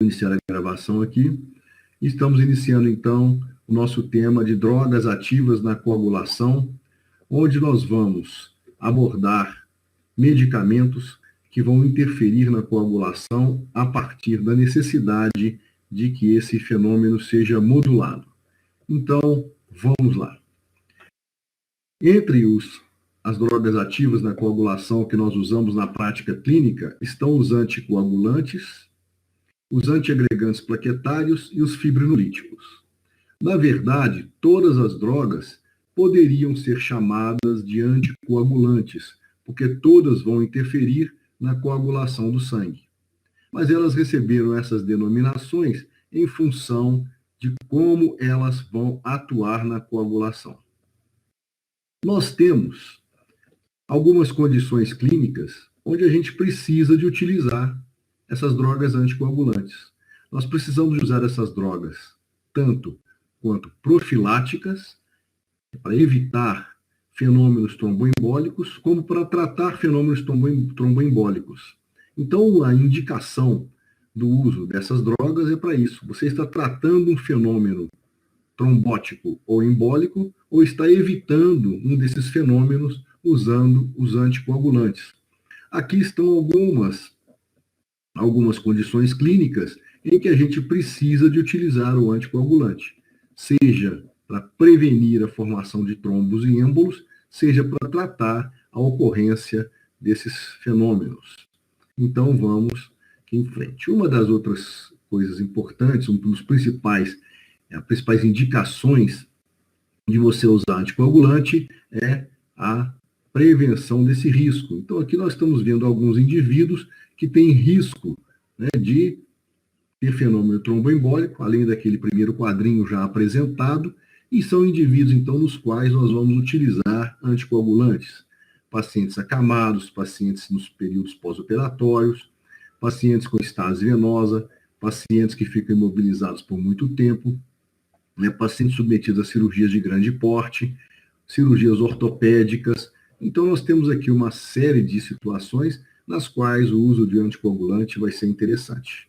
iniciar a gravação aqui. Estamos iniciando, então, o nosso tema de drogas ativas na coagulação, onde nós vamos abordar medicamentos que vão interferir na coagulação a partir da necessidade de que esse fenômeno seja modulado. Então, vamos lá. Entre as drogas ativas na coagulação que nós usamos na prática clínica estão os anticoagulantes, os antiagregantes plaquetários e os fibrinolíticos. Na verdade, todas as drogas poderiam ser chamadas de anticoagulantes, porque todas vão interferir na coagulação do sangue. Mas elas receberam essas denominações em função de como elas vão atuar na coagulação. Nós temos algumas condições clínicas onde a gente precisa de utilizar essas drogas anticoagulantes. Nós precisamos usar essas drogas tanto quanto profiláticas, para evitar fenômenos tromboembólicos, como para tratar fenômenos tromboembólicos. Então, a indicação do uso dessas drogas é para isso. Você está tratando um fenômeno trombótico ou embólico, ou está evitando um desses fenômenos usando os anticoagulantes. Aqui estão algumas condições clínicas em que a gente precisa de utilizar o anticoagulante, seja para prevenir a formação de trombos e êmbolos, seja para tratar a ocorrência desses fenômenos. Então, vamos aqui em frente. Uma das outras coisas importantes, as principais indicações de você usar anticoagulante é a prevenção desse risco. Então, aqui nós estamos vendo alguns indivíduos que têm risco, né, de ter fenômeno tromboembólico, além daquele primeiro quadrinho já apresentado, e são indivíduos, então, nos quais nós vamos utilizar anticoagulantes. Pacientes acamados, pacientes nos períodos pós-operatórios, pacientes com estase venosa, pacientes que ficam imobilizados por muito tempo, né, pacientes submetidos a cirurgias de grande porte, cirurgias ortopédicas. Então, nós temos aqui uma série de situações nas quais o uso de anticoagulante vai ser interessante.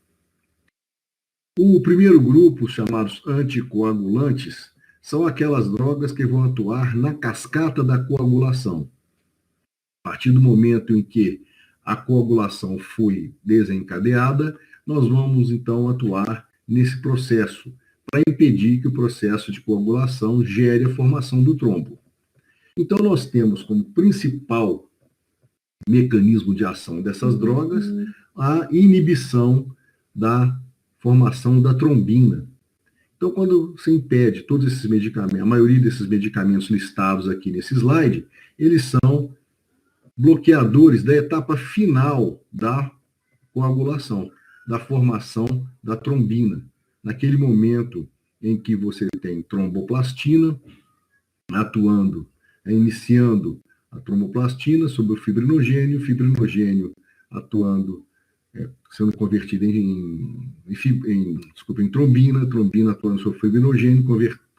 O primeiro grupo, chamados anticoagulantes, são aquelas drogas que vão atuar na cascata da coagulação. A partir do momento em que a coagulação foi desencadeada, nós vamos, então, atuar nesse processo, para impedir que o processo de coagulação gere a formação do trombo. Então, nós temos como principal mecanismo de ação dessas drogas a inibição da formação da trombina. Então, quando você impede todos esses medicamentos, a maioria desses medicamentos listados aqui nesse slide, eles são bloqueadores da etapa final da coagulação, da formação da trombina. Naquele momento em que você tem tromboplastina atuando, iniciando a tromboplastina sobre o fibrinogênio atuando, sendo convertido em trombina, trombina atuando sobre o fibrinogênio,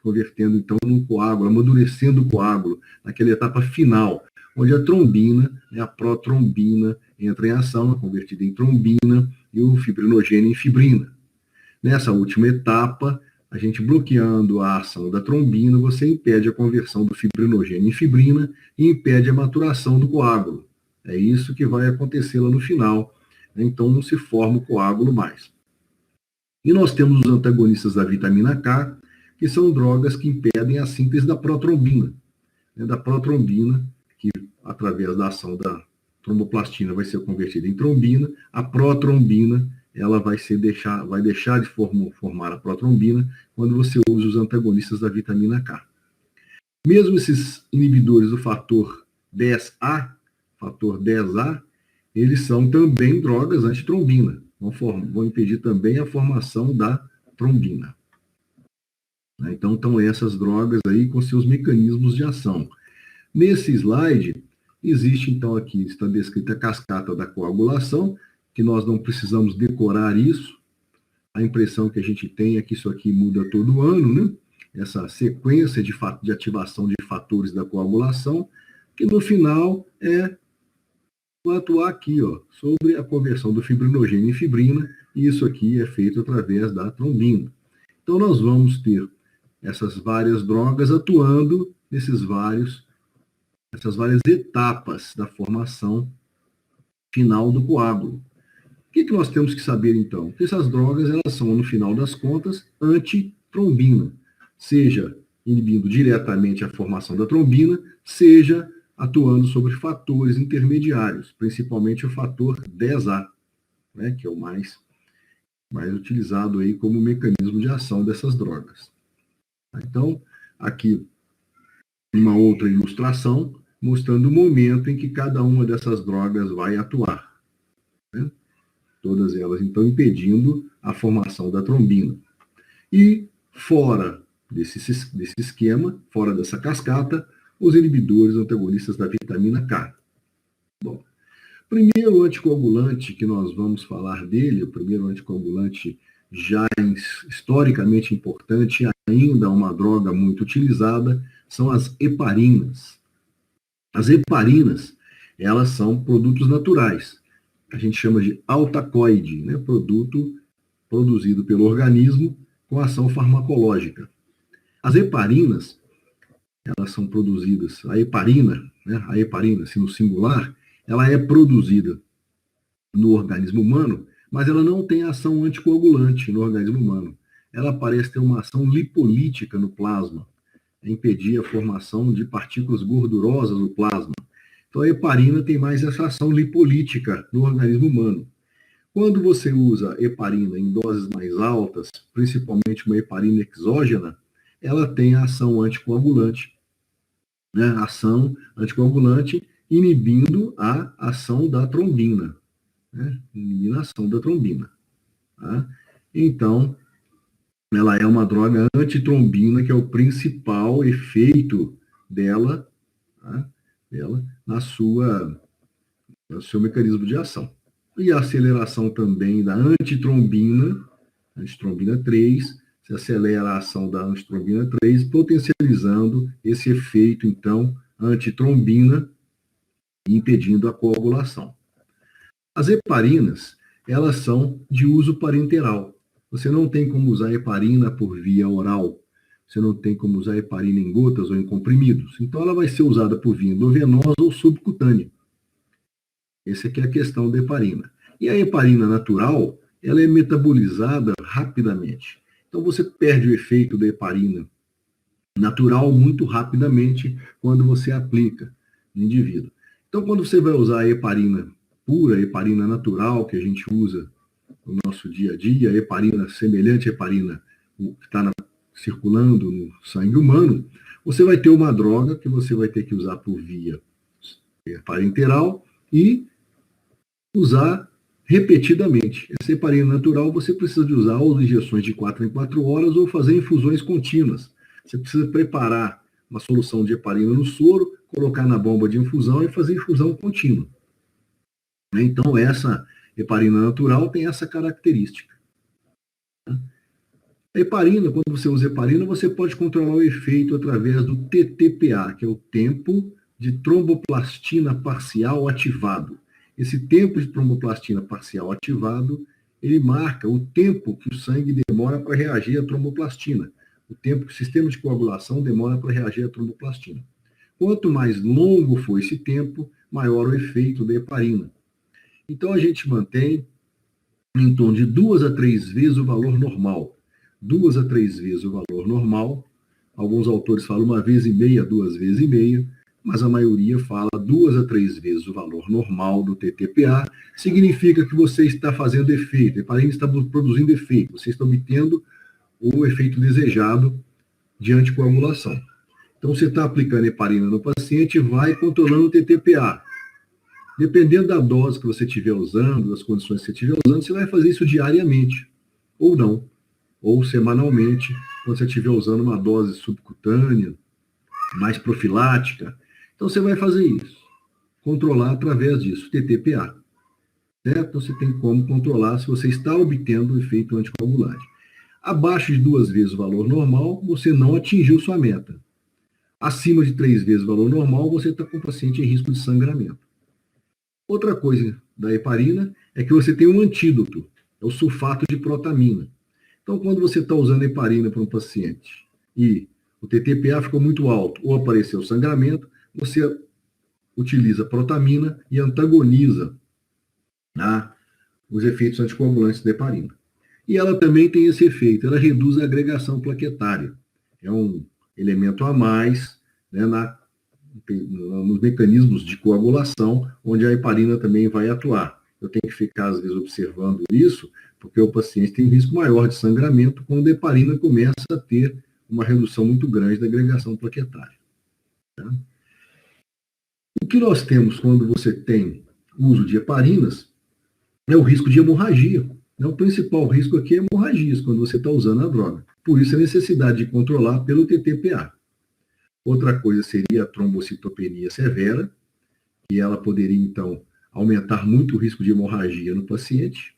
convertendo então num coágulo, amadurecendo o coágulo, naquela etapa final, onde a trombina, a protrombina, entra em ação, é convertida em trombina, e o fibrinogênio em fibrina. Nessa última etapa, a gente bloqueando a ação da trombina, você impede a conversão do fibrinogênio em fibrina e impede a maturação do coágulo. É isso que vai acontecer lá no final, né? Então não se forma o coágulo mais. E nós temos os antagonistas da vitamina K, que são drogas que impedem a síntese da protrombina, né? Da protrombina, que através da ação da tromboplastina vai ser convertida em trombina, a protrombina ela vai deixar de formar a protrombina quando você usa os antagonistas da vitamina K. Mesmo esses inibidores do fator 10A, eles são também drogas antitrombina, vão impedir também a formação da trombina. Então, estão essas drogas aí com seus mecanismos de ação. Nesse slide, existe então aqui, está descrita a cascata da coagulação, que nós não precisamos decorar isso. A impressão que a gente tem é que isso aqui muda todo ano, né? Essa sequência de ativação de fatores da coagulação, que no final vai atuar aqui, sobre a conversão do fibrinogênio em fibrina, e isso aqui é feito através da trombina. Então, nós vamos ter essas várias drogas atuando essas várias etapas da formação final do coágulo. O que nós temos que saber, então? Que essas drogas, elas são, no final das contas, antitrombina, seja inibindo diretamente a formação da trombina, seja atuando sobre fatores intermediários, principalmente o fator 10A, né, que é o mais utilizado aí como mecanismo de ação dessas drogas. Então, aqui uma outra ilustração mostrando o momento em que cada uma dessas drogas vai atuar, né? Todas elas, então, impedindo a formação da trombina. E fora desse esquema, fora dessa cascata, os inibidores antagonistas da vitamina K. Bom, o primeiro anticoagulante que nós vamos falar dele, o primeiro anticoagulante já historicamente importante, ainda uma droga muito utilizada, são as heparinas. As heparinas, elas são produtos naturais. A gente chama de altacoide, né? Produto produzido pelo organismo com ação farmacológica. As heparinas, elas são produzidas, a heparina, né? A heparina, assim, no singular, ela é produzida no organismo humano, mas ela não tem ação anticoagulante no organismo humano. Ela parece ter uma ação lipolítica no plasma, impedir a formação de partículas gordurosas no plasma. Então, a heparina tem mais essa ação lipolítica no organismo humano. Quando você usa heparina em doses mais altas, principalmente uma heparina exógena, ela tem a ação anticoagulante, né? Ação anticoagulante inibindo a ação da trombina, né? Inibindo a ação da trombina. Tá? Então, ela é uma droga antitrombina, que é o principal efeito dela, tá? No seu mecanismo de ação. E a aceleração também da antitrombina 3, se acelera a ação da antitrombina 3, potencializando esse efeito, então, antitrombina e impedindo a coagulação. As heparinas, elas são de uso parenteral. Você não tem como usar heparina por via oral. Você não tem como usar heparina em gotas ou em comprimidos. Então, ela vai ser usada por via endovenosa ou subcutânea. Essa aqui é a questão da heparina. E a heparina natural, ela é metabolizada rapidamente. Então, você perde o efeito da heparina natural muito rapidamente quando você aplica no indivíduo. Então, quando você vai usar a heparina pura, a heparina natural, que a gente usa no nosso dia a dia, a heparina semelhante à heparina que está circulando no sangue humano, você vai ter uma droga que você vai ter que usar por via parenteral e usar repetidamente. Essa heparina natural você precisa de usar ou injeções de 4 em 4 horas ou fazer infusões contínuas. Você precisa preparar uma solução de heparina no soro, colocar na bomba de infusão e fazer infusão contínua. Então, essa heparina natural tem essa característica. A heparina, quando você usa heparina, você pode controlar o efeito através do TTPA, que é o tempo de tromboplastina parcial ativado. Esse tempo de tromboplastina parcial ativado, ele marca o tempo que o sangue demora para reagir à tromboplastina, o tempo que o sistema de coagulação demora para reagir à tromboplastina. Quanto mais longo for esse tempo, maior o efeito da heparina. Então, a gente mantém em torno de 2 a 3 vezes o valor normal. 2 a 3 vezes o valor normal. Alguns autores falam 1,5 vezes, 2 vezes e meia, mas a maioria fala 2 a 3 vezes o valor normal do TTPA. Significa que você está fazendo efeito, a heparina está produzindo efeito, você está obtendo o efeito desejado de anticoagulação. Então, você está aplicando heparina no paciente e vai controlando o TTPA. Dependendo da dose que você estiver usando, das condições que você estiver usando, você vai fazer isso diariamente, ou não, ou semanalmente, quando você estiver usando uma dose subcutânea, mais profilática. Então, você vai fazer isso, controlar através disso, TTPA. Certo? Então, você tem como controlar se você está obtendo o efeito anticoagulante. Abaixo de 2 vezes o valor normal, você não atingiu sua meta. Acima de 3 vezes o valor normal, você está com o paciente em risco de sangramento. Outra coisa da heparina é que você tem um antídoto. é o sulfato de protamina. Então, quando você está usando heparina para um paciente e o TTPA ficou muito alto ou apareceu sangramento, você utiliza protamina e antagoniza, né, os efeitos anticoagulantes da heparina. E ela também tem esse efeito, ela reduz a agregação plaquetária. É um elemento a mais, né, nos mecanismos de coagulação, onde a heparina também vai atuar. Eu tenho que ficar, às vezes, observando isso, porque o paciente tem um risco maior de sangramento quando a heparina começa a ter uma redução muito grande da agregação plaquetária. Tá? O que nós temos quando você tem uso de heparinas é o risco de hemorragia. O principal risco aqui é hemorragias, quando você está usando a droga. Por isso, a necessidade de controlar pelo TTPA. Outra coisa seria a trombocitopenia severa, que ela poderia, então, aumentar muito o risco de hemorragia no paciente.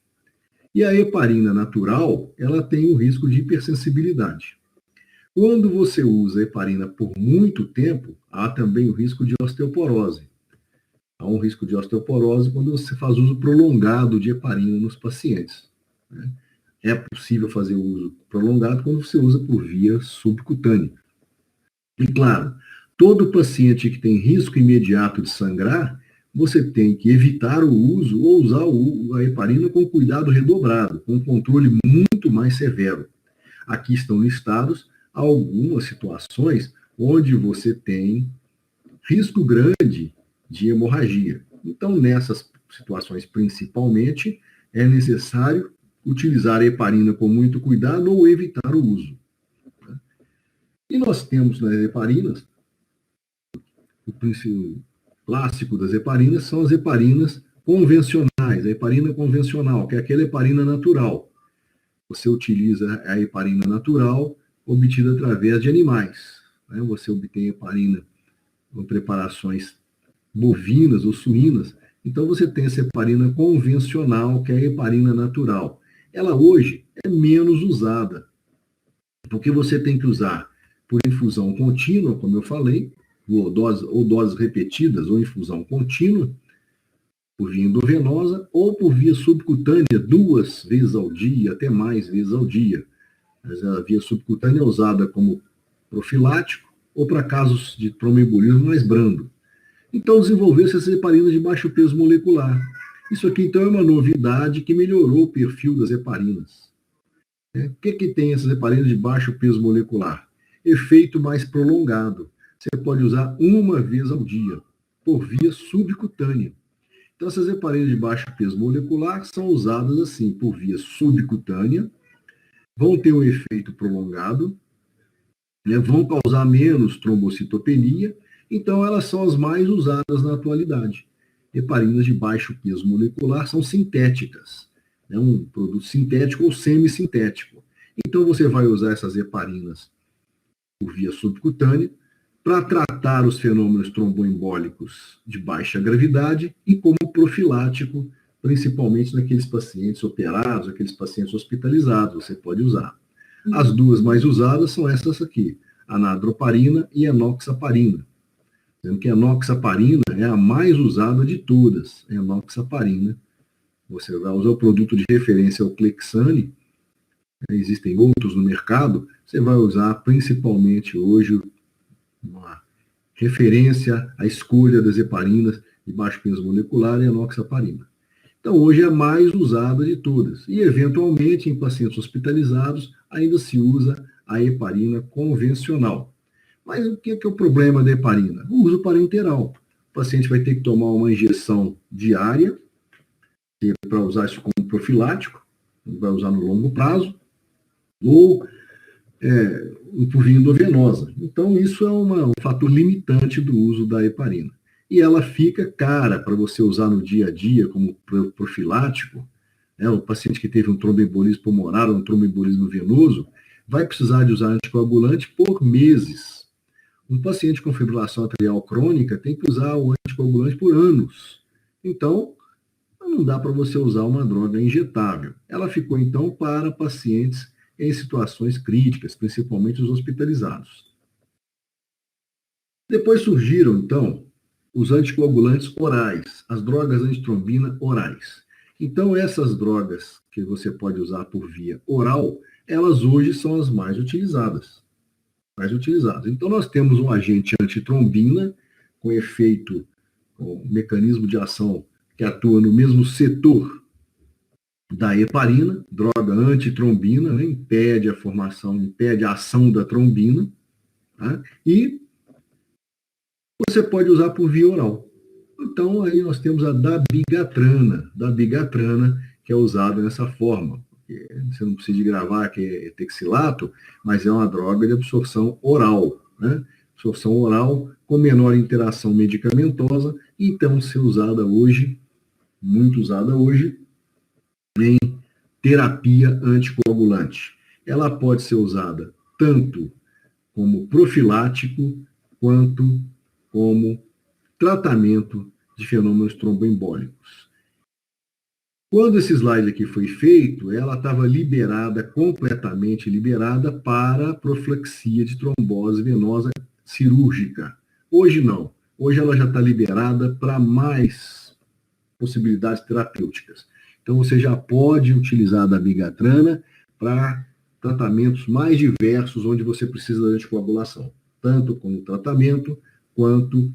E a heparina natural, ela tem o risco de hipersensibilidade. Quando você usa a heparina por muito tempo, há também o risco de osteoporose. Há um risco de osteoporose quando você faz uso prolongado de heparina nos pacientes. Né? É possível fazer uso prolongado quando você usa por via subcutânea. E claro, todo paciente que tem risco imediato de sangrar, você tem que evitar o uso ou usar a heparina com cuidado redobrado, com um controle muito mais severo. Aqui estão listados algumas situações onde você tem risco grande de hemorragia. Então, nessas situações, principalmente, é necessário utilizar a heparina com muito cuidado ou evitar o uso. E nós temos nas heparinas, o princípio clássico das heparinas são as heparinas convencionais, a heparina convencional, que é aquela heparina natural. Você utiliza a heparina natural obtida através de animais. Né? Você obtém heparina com preparações bovinas ou suínas. Então você tem essa heparina convencional, que é a heparina natural. Ela hoje é menos usada, porque você tem que usar por infusão contínua, como eu falei, ou doses repetidas, ou infusão contínua, por via endovenosa, ou por via subcutânea, 2 vezes ao dia, até mais vezes ao dia. Mas a via subcutânea é usada como profilático, ou para casos de tromboembolismo mais brando. Então desenvolveu-se essas heparinas de baixo peso molecular. Isso aqui, então, é uma novidade que melhorou o perfil das heparinas. O que tem essas heparinas de baixo peso molecular? Efeito mais prolongado. Você pode usar uma vez ao dia, por via subcutânea. Então, essas heparinas de baixo peso molecular são usadas assim, por via subcutânea, vão ter um efeito prolongado, né, vão causar menos trombocitopenia, então elas são as mais usadas na atualidade. Heparinas de baixo peso molecular são sintéticas, é um produto sintético ou semissintético. Então você vai usar essas heparinas por via subcutânea para tratar os fenômenos tromboembólicos de baixa gravidade e como profilático, principalmente naqueles pacientes operados, aqueles pacientes hospitalizados, você pode usar. As duas mais usadas são essas aqui, a nadroparina e a enoxaparina. Sendo que a enoxaparina é a mais usada de todas, a enoxaparina. Você vai usar o produto de referência, o Clexane, existem outros no mercado, você vai usar principalmente hoje uma referência à escolha das heparinas de baixo peso molecular e a enoxaparina. Então, hoje é a mais usada de todas. E, eventualmente, em pacientes hospitalizados, ainda se usa a heparina convencional. Mas o que é o problema da heparina? O uso parenteral. O paciente vai ter que tomar uma injeção diária, para usar isso como profilático, vai usar no longo prazo, ou por via endovenosa. Então, isso é um fator limitante do uso da heparina. E ela fica cara para você usar no dia a dia como profilático. O paciente que teve um tromboembolismo pulmonar ou um tromboembolismo venoso vai precisar de usar anticoagulante por meses. Um paciente com fibrilação atrial crônica tem que usar o anticoagulante por anos. Então, não dá para você usar uma droga injetável. Ela ficou, então, para pacientes em situações críticas, principalmente os hospitalizados. Depois surgiram, então, os anticoagulantes orais, as drogas antitrombina orais. Então, essas drogas que você pode usar por via oral, elas hoje são as mais utilizadas. Então, nós temos um agente antitrombina com efeito, com mecanismo de ação que atua no mesmo setor da heparina, droga antitrombina, né, impede a formação, impede a ação da trombina, tá? E você pode usar por via oral. Então, aí nós temos a dabigatrana, que é usada dessa forma. Você não precisa de gravar que é texilato, mas é uma droga de absorção oral, né? Absorção oral com menor interação medicamentosa, então ser usada hoje, muito usada hoje, em terapia anticoagulante. Ela pode ser usada tanto como profilático quanto como tratamento de fenômenos tromboembólicos. Quando esse slide aqui foi feito, ela estava liberada, completamente liberada para profilaxia de trombose venosa cirúrgica. Hoje não. Hoje ela já está liberada para mais possibilidades terapêuticas. Então você já pode utilizar a dabigatrana para tratamentos mais diversos, onde você precisa da anticoagulação, tanto como tratamento quanto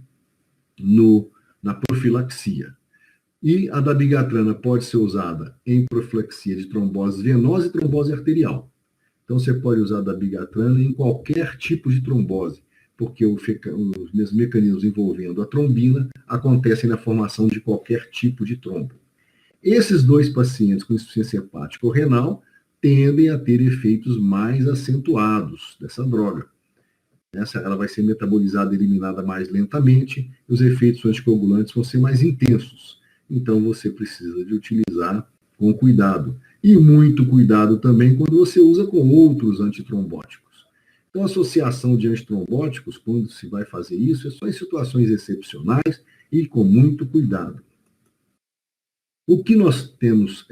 na profilaxia. E a dabigatrana pode ser usada em profilaxia de trombose venosa e trombose arterial. Então, você pode usar a dabigatrana em qualquer tipo de trombose, porque os mecanismos envolvendo a trombina acontecem na formação de qualquer tipo de trombo. Esses dois pacientes com insuficiência hepática ou renal tendem a ter efeitos mais acentuados dessa droga. Ela vai ser metabolizada e eliminada mais lentamente, e os efeitos anticoagulantes vão ser mais intensos. Então, você precisa de utilizar com cuidado. E muito cuidado também quando você usa com outros antitrombóticos. Então, a associação de antitrombóticos, quando se vai fazer isso, é só em situações excepcionais e com muito cuidado. O que nós temos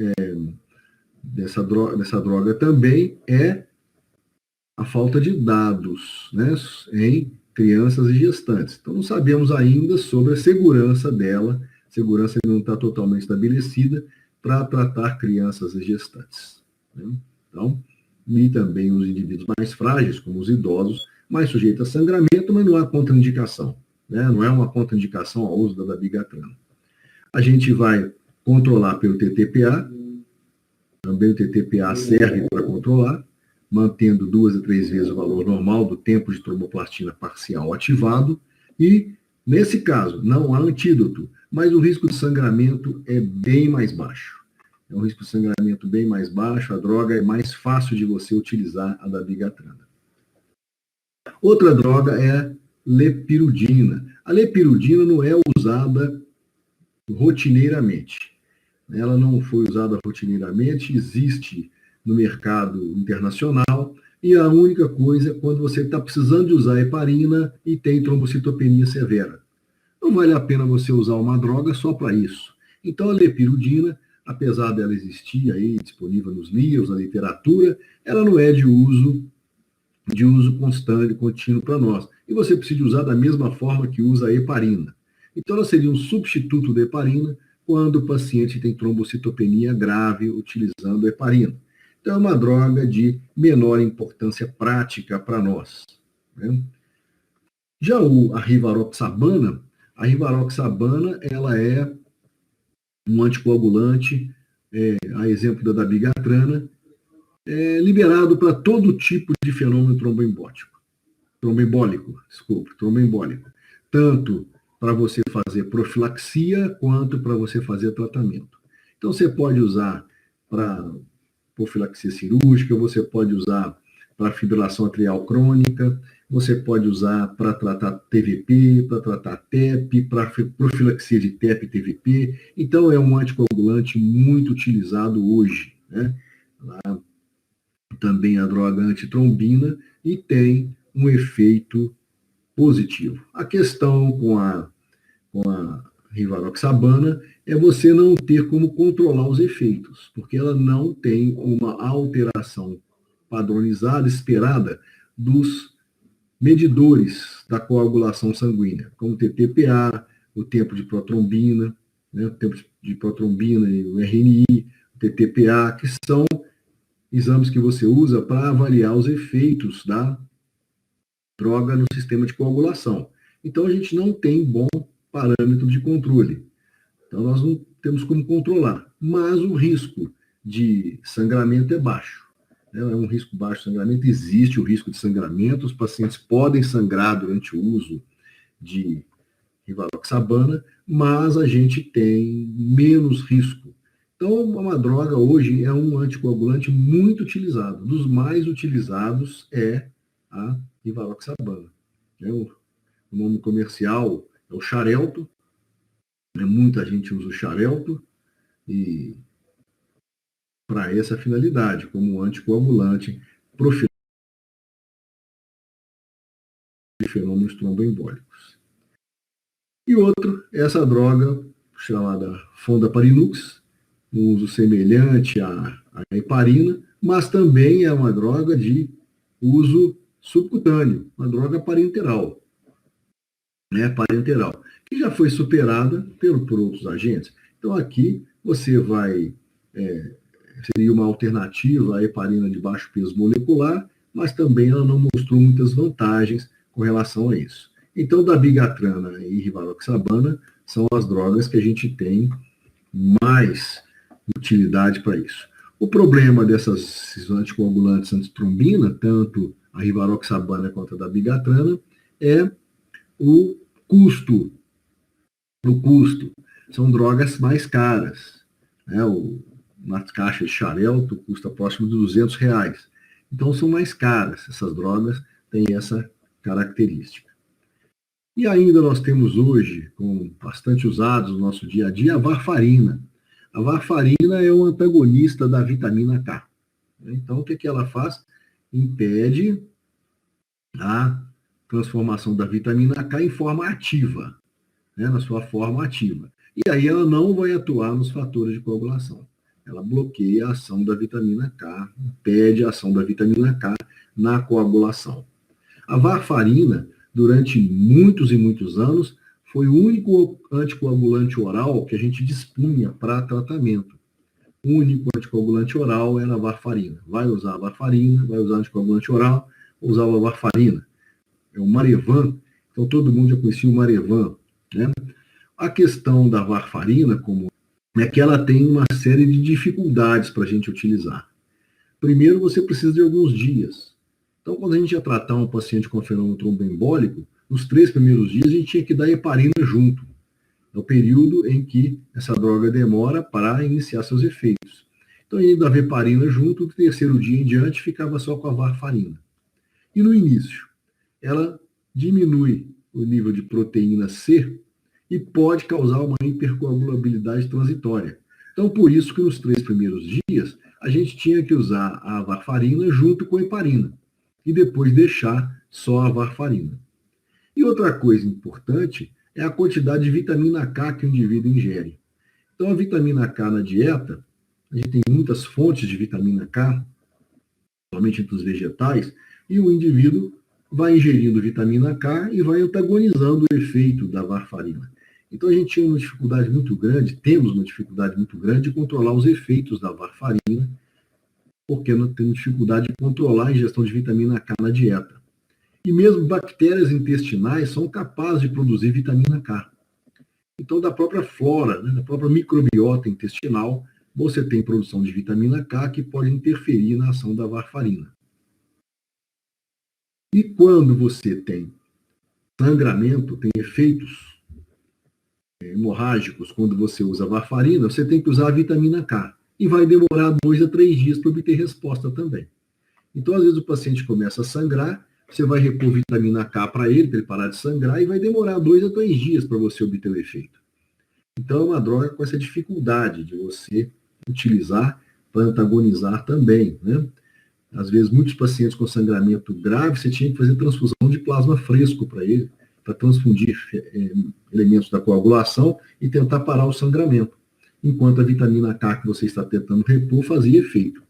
dessa droga também é a falta de dados, né, em crianças e gestantes. Então, não sabemos ainda sobre a segurança dela, a segurança não está totalmente estabelecida para tratar crianças e gestantes. Né? Então, e também os indivíduos mais frágeis, como os idosos, mais sujeitos a sangramento, mas não há contraindicação. Né? Não é uma contraindicação ao uso da dabigatrana. A gente vai controlar pelo TTPA, também o TTPA serve para controlar, mantendo 2 a 3 vezes o valor normal do tempo de tromboplastina parcial ativado, e, nesse caso, não há antídoto, mas o risco de sangramento é bem mais baixo. É um risco de sangramento bem mais baixo, a droga é mais fácil de você utilizar, a dabigatrana. Outra droga é a lepirudina. A lepirudina não é usada rotineiramente. Ela não foi usada rotineiramente, existe no mercado internacional, e a única coisa é quando você está precisando de usar heparina e tem trombocitopenia severa. Não vale a pena você usar uma droga só para isso. Então, a lepirudina, apesar dela existir aí disponível nos livros, na literatura, ela não é de uso constante, contínuo para nós. E você precisa usar da mesma forma que usa a heparina. Então, ela seria um substituto da heparina quando o paciente tem trombocitopenia grave utilizando a heparina. Então, é uma droga de menor importância prática para nós. Né? Já a rivaroxabana, ela é um anticoagulante, a exemplo da dabigatrana, liberado para todo tipo de fenômeno tromboembólico. Tanto para você fazer profilaxia, quanto para você fazer tratamento. Então, você pode usar para profilaxia cirúrgica, você pode usar para fibrilação atrial crônica, você pode usar para tratar TVP, para tratar TEP, para profilaxia de TEP e TVP. Então, é um anticoagulante muito utilizado hoje. Né? Também a droga antitrombina e tem um efeito positivo. A questão com a rivaroxabana é você não ter como controlar os efeitos, porque ela não tem uma alteração padronizada, esperada, dos medidores da coagulação sanguínea, como o TTPA, o tempo de protrombina. né, o tempo de protrombina, o RNI, o TTPA, que são exames que você usa para avaliar os efeitos da droga no sistema de coagulação. Então, a gente não tem bom parâmetro de controle. Então, nós não temos como controlar. Mas o risco de sangramento é baixo. É um risco baixo de sangramento. Existe o risco de sangramento. Os pacientes podem sangrar durante o uso de rivaroxabana, mas a gente tem menos risco. Então, uma droga hoje é um anticoagulante muito utilizado. Dos mais utilizados é a rivaroxabana. O nome comercial é o Xarelto. Muita gente usa o Xarelto e para essa finalidade, como anticoagulante, profilático de fenômenos tromboembólicos. E outro, essa droga chamada Fondaparinux, um uso semelhante à heparina, mas também é uma droga de uso subcutâneo, uma droga parenteral, parenteral, que já foi superada por outros agentes. Então aqui você vai, seria uma alternativa à heparina de baixo peso molecular, mas também ela não mostrou muitas vantagens com relação a isso. Então, dabigatrana e rivaroxabana são as drogas que a gente tem mais utilidade para isso. O problema desses anticoagulantes antitrombina, tanto a rivaroxabana quanto a dabigatrana, é o custo. O custo. São drogas mais caras. Nas caixas de Xarelto custa próximo de R$200. Então, são mais caras. Essas drogas têm essa característica. E ainda nós temos hoje, com bastante usados no nosso dia a dia, a varfarina. A varfarina é um antagonista da vitamina K. Então, o que ela faz? Impede a transformação da vitamina K em forma ativa, na sua forma ativa. E aí ela não vai atuar nos fatores de coagulação. Ela bloqueia a ação da vitamina K, impede a ação da vitamina K na coagulação. A varfarina, durante muitos e muitos anos, foi o único anticoagulante oral que a gente dispunha para tratamento. O único anticoagulante oral era a varfarina. Vai usar a varfarina, vai usar anticoagulante oral, usava a varfarina. É o Marevan, então todo mundo já conhecia o Marevan. A questão da varfarina é que ela tem uma série de dificuldades para a gente utilizar. Primeiro, você precisa de alguns dias. Então, quando a gente ia tratar um paciente com fenômeno tromboembólico, nos 3 primeiros dias a gente tinha que dar heparina junto. É o período em que essa droga demora para iniciar seus efeitos. Então, a gente dava heparina junto, do 3º dia em diante ficava só com a varfarina. E no início, ela diminui o nível de proteína C e pode causar uma hipercoagulabilidade transitória. Então, por isso que nos 3 primeiros dias, a gente tinha que usar a varfarina junto com a heparina e depois deixar só a varfarina. E outra coisa importante é a quantidade de vitamina K que o indivíduo ingere. Então, a vitamina K na dieta, a gente tem muitas fontes de vitamina K, somente entre os vegetais, e o indivíduo vai ingerindo vitamina K e vai antagonizando o efeito da varfarina. Então, a gente tinha uma dificuldade muito grande, temos uma dificuldade muito grande de controlar os efeitos da varfarina, porque nós temos dificuldade de controlar a ingestão de vitamina K na dieta. E mesmo bactérias intestinais são capazes de produzir vitamina K. Então, da própria flora, da própria microbiota intestinal, você tem produção de vitamina K que pode interferir na ação da varfarina. E quando você tem sangramento, tem efeitos hemorrágicos, quando você usa varfarina, você tem que usar a vitamina K. E vai demorar 2 a 3 dias para obter resposta também. Então, às vezes, o paciente começa a sangrar, você vai repor vitamina K para ele parar de sangrar, e vai demorar 2 a 3 dias para você obter o efeito. Então, é uma droga com essa dificuldade de você utilizar para antagonizar também. Às vezes, muitos pacientes com sangramento grave, você tinha que fazer transfusão de plasma fresco para ele, para transfundir elementos da coagulação e tentar parar o sangramento, enquanto a vitamina K que você está tentando repor fazia efeito.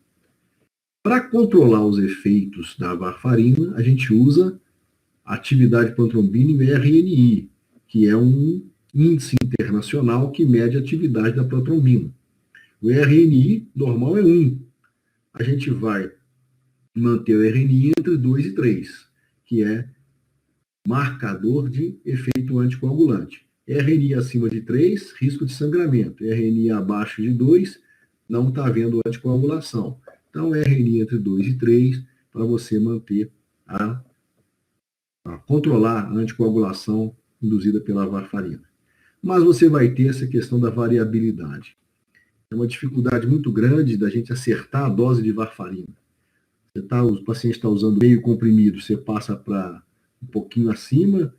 Para controlar os efeitos da varfarina, a gente usa atividade protrombina e RNI, que é um índice internacional que mede a atividade da protrombina. O RNI normal é 1. A gente vai manter o RNI entre 2 e 3, que é marcador de efeito anticoagulante. RNI acima de 3, risco de sangramento. RNI abaixo de 2, não está havendo anticoagulação. Então, RNI entre 2 e 3, para você manter a controlar a anticoagulação induzida pela varfarina. Mas você vai ter essa questão da variabilidade. É uma dificuldade muito grande da gente acertar a dose de varfarina. O paciente está usando meio comprimido, você passa para um pouquinho acima,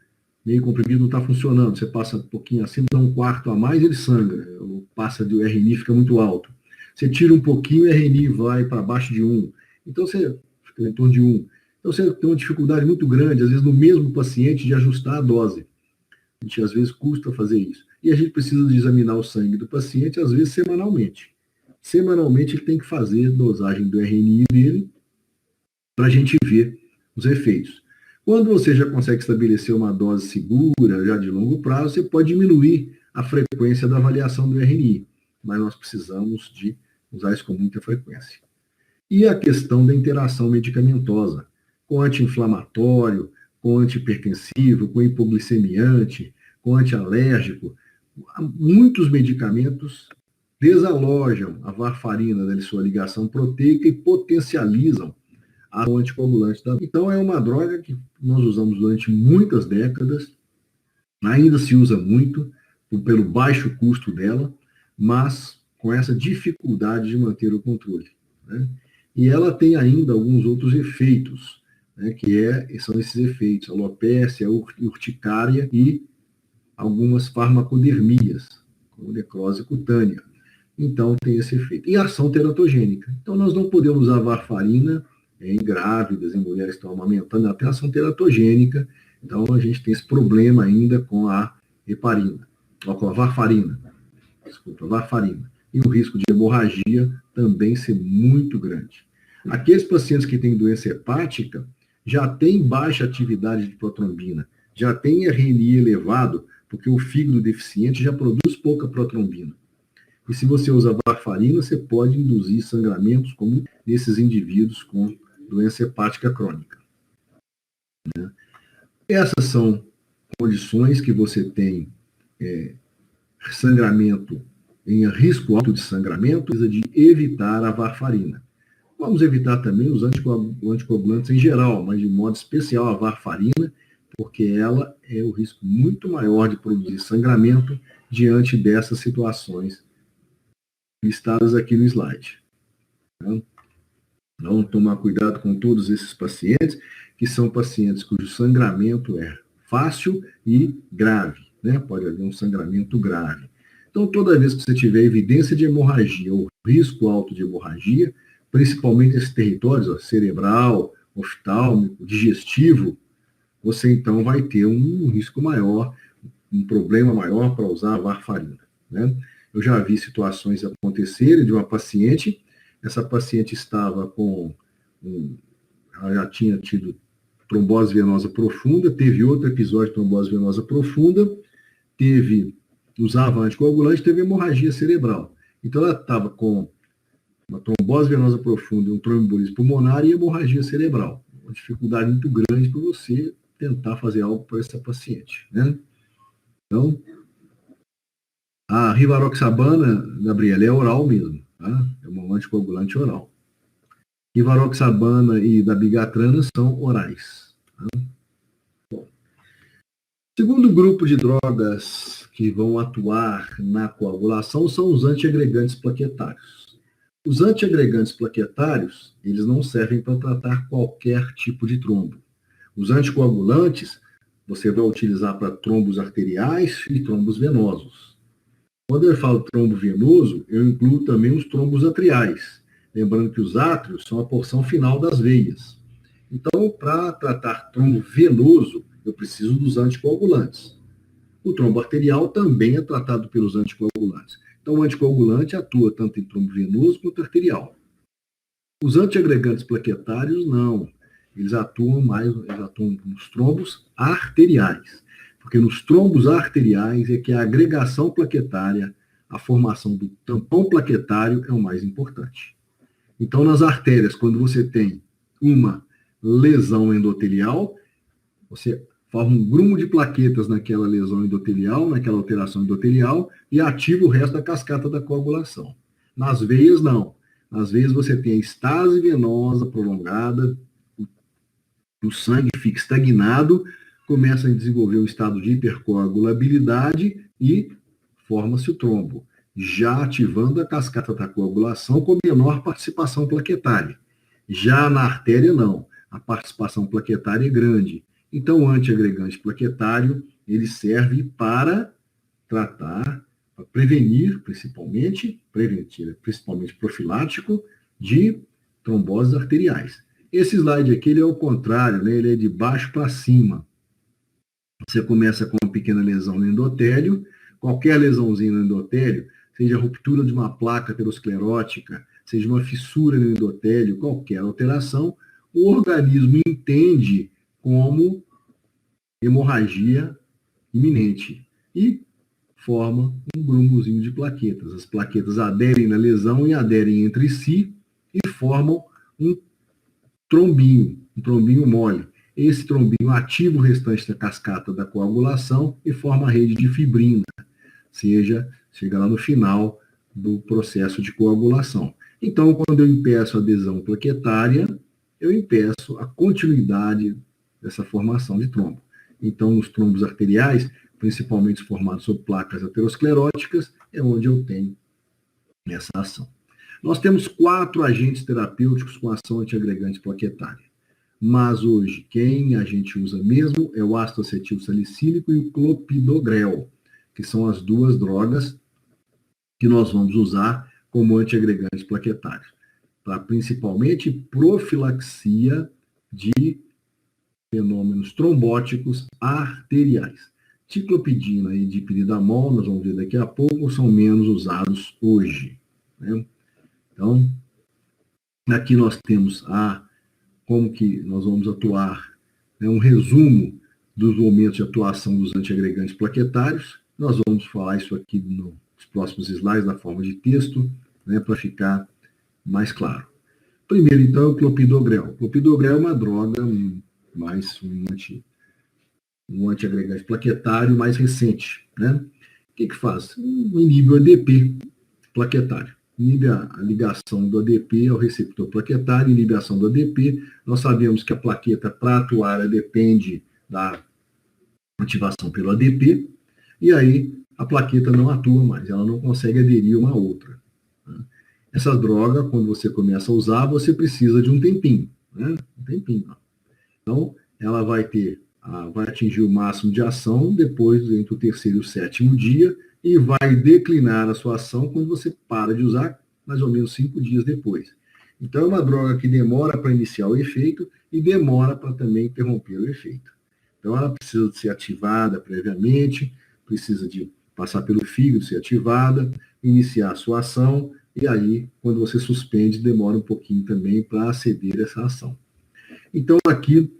meio comprimido não está funcionando, você passa um pouquinho acima, dá um quarto a mais, ele sangra, passa de RNI fica muito alto. Você tira um pouquinho, o RNI vai para baixo de 1. Então você fica em torno de 1. Então você tem uma dificuldade muito grande, às vezes no mesmo paciente, de ajustar a dose. A gente às vezes custa fazer isso. E a gente precisa de examinar o sangue do paciente, às vezes semanalmente. Semanalmente ele tem que fazer dosagem do RNI dele para a gente ver os efeitos. Quando você já consegue estabelecer uma dose segura, já de longo prazo, você pode diminuir a frequência da avaliação do RNI, mas nós precisamos de usar isso com muita frequência. E a questão da interação medicamentosa, com anti-inflamatório, com antihipertensivo, com hipoglicemiante, com antialérgico. Muitos medicamentos desalojam a varfarina da sua ligação proteica e potencializam a anticoagulante. Então, é uma droga que nós usamos durante muitas décadas, ainda se usa muito, pelo baixo custo dela, mas com essa dificuldade de manter o controle, né? E ela tem ainda alguns outros efeitos, né, são esses efeitos, alopecia, urticária e algumas farmacodermias, como necrose cutânea. Então, tem esse efeito. E ação teratogênica. Então, nós não podemos usar varfarina em grávidas, em mulheres que estão amamentando, até ação teratogênica. Então, a gente tem esse problema ainda com a heparina, ou com a varfarina. Desculpa, varfarina. E o risco de hemorragia também ser muito grande. Aqueles pacientes que têm doença hepática já têm baixa atividade de protrombina, já têm RNI elevado, porque o fígado deficiente já produz pouca protrombina. E se você usa varfarina, você pode induzir sangramentos, como nesses indivíduos com doença hepática crônica. Essas são condições que você tem sangramento em risco alto de sangramento, precisa de evitar a varfarina. Vamos evitar também os anticoagulantes em geral, mas de modo especial a varfarina, porque ela é o risco muito maior de produzir sangramento diante dessas situações listadas aqui no slide. Então, tomar cuidado com todos esses pacientes, que são pacientes cujo sangramento é fácil e grave, né? Pode haver um sangramento grave. Então, toda vez que você tiver evidência de hemorragia ou risco alto de hemorragia, principalmente esses territórios, cerebral, oftálmico, digestivo, você então vai ter um risco maior, um problema maior para usar a varfarina, né? Eu já vi situações acontecerem de uma paciente, essa paciente estava ela já tinha tido trombose venosa profunda, teve outro episódio de trombose venosa profunda, usava anticoagulante, teve hemorragia cerebral. Então ela estava com uma trombose venosa profunda, um tromboembolismo pulmonar e hemorragia cerebral. Uma dificuldade muito grande para você tentar fazer algo para essa paciente, né? Então, a rivaroxabana, Gabriela, é oral mesmo, tá? É um anticoagulante oral. Rivaroxabana e dabigatrana são orais. Tá? Bom. Segundo grupo de drogas que vão atuar na coagulação são os antiagregantes plaquetários. Os antiagregantes plaquetários, eles não servem para tratar qualquer tipo de trombo. Os anticoagulantes, você vai utilizar para trombos arteriais e trombos venosos. Quando eu falo trombo venoso, eu incluo também os trombos atriais. Lembrando que os átrios são a porção final das veias. Então, para tratar trombo venoso, eu preciso dos anticoagulantes. O trombo arterial também é tratado pelos anticoagulantes. Então, o anticoagulante atua tanto em trombo venoso quanto arterial. Os antiagregantes plaquetários, não. Eles atuam nos trombos arteriais. Porque nos trombos arteriais é que a agregação plaquetária, a formação do tampão plaquetário é o mais importante. Então, nas artérias, quando você tem uma lesão endotelial, você forma um grumo de plaquetas naquela lesão endotelial, naquela alteração endotelial, e ativa o resto da cascata da coagulação. Nas veias, não. Nas veias, você tem a estase venosa prolongada, o sangue fica estagnado, começa a desenvolver um estado de hipercoagulabilidade e forma-se o trombo, já ativando a cascata da coagulação com menor participação plaquetária. Já na artéria, não. A participação plaquetária é grande. Então, o antiagregante plaquetário, ele serve para tratar, para prevenir, principalmente profilático, de tromboses arteriais. Esse slide aqui ele é o contrário, né? Ele é de baixo para cima. Você começa com uma pequena lesão no endotélio, qualquer lesãozinha no endotélio, seja ruptura de uma placa aterosclerótica, seja uma fissura no endotélio, qualquer alteração, o organismo entende como hemorragia iminente e forma um grumbozinho de plaquetas. As plaquetas aderem na lesão e aderem entre si e formam um trombinho mole. Esse trombinho ativa o restante da cascata da coagulação e forma a rede de fibrina, chega lá no final do processo de coagulação. Então, quando eu impeço a adesão plaquetária, eu impeço a continuidade dessa formação de trombo. Então, nos trombos arteriais, principalmente formados sob placas ateroscleróticas, é onde eu tenho essa ação. Nós temos 4 agentes terapêuticos com ação antiagregante plaquetária. Mas hoje, quem a gente usa mesmo é o ácido acetil salicílico e o clopidogrel, que são as 2 drogas que nós vamos usar como antiagregantes plaquetários, para principalmente profilaxia de fenômenos trombóticos arteriais. Ticlopidina e dipridamol, nós vamos ver daqui a pouco, são menos usados hoje, né? Então, aqui nós temos como que nós vamos atuar, né, um resumo dos momentos de atuação dos antiagregantes plaquetários. Nós vamos falar isso aqui nos próximos slides, na forma de texto, né, para ficar mais claro. Primeiro, então, é o clopidogrel. O clopidogrel é uma droga, um antiagregante plaquetário mais recente, né? O que faz? Inibe o ADP plaquetário. Inibe a ligação do ADP ao receptor plaquetário, inibe a ação do ADP. Nós sabemos que a plaqueta, para atuar, ela depende da ativação pelo ADP, e aí a plaqueta não atua mais, ela não consegue aderir uma a outra. Essa droga, quando você começa a usar, você precisa de um tempinho, né? Um tempinho. Então, ela vai atingir o máximo de ação depois, entre o 3º e o 7º dia, e vai declinar a sua ação quando você para de usar, mais ou menos 5 dias depois. Então, é uma droga que demora para iniciar o efeito e demora para também interromper o efeito. Então, ela precisa de ser ativada previamente, precisa de passar pelo fígado, ser ativada, iniciar a sua ação, e aí, quando você suspende, demora um pouquinho também para aceder a essa ação. Então, aqui,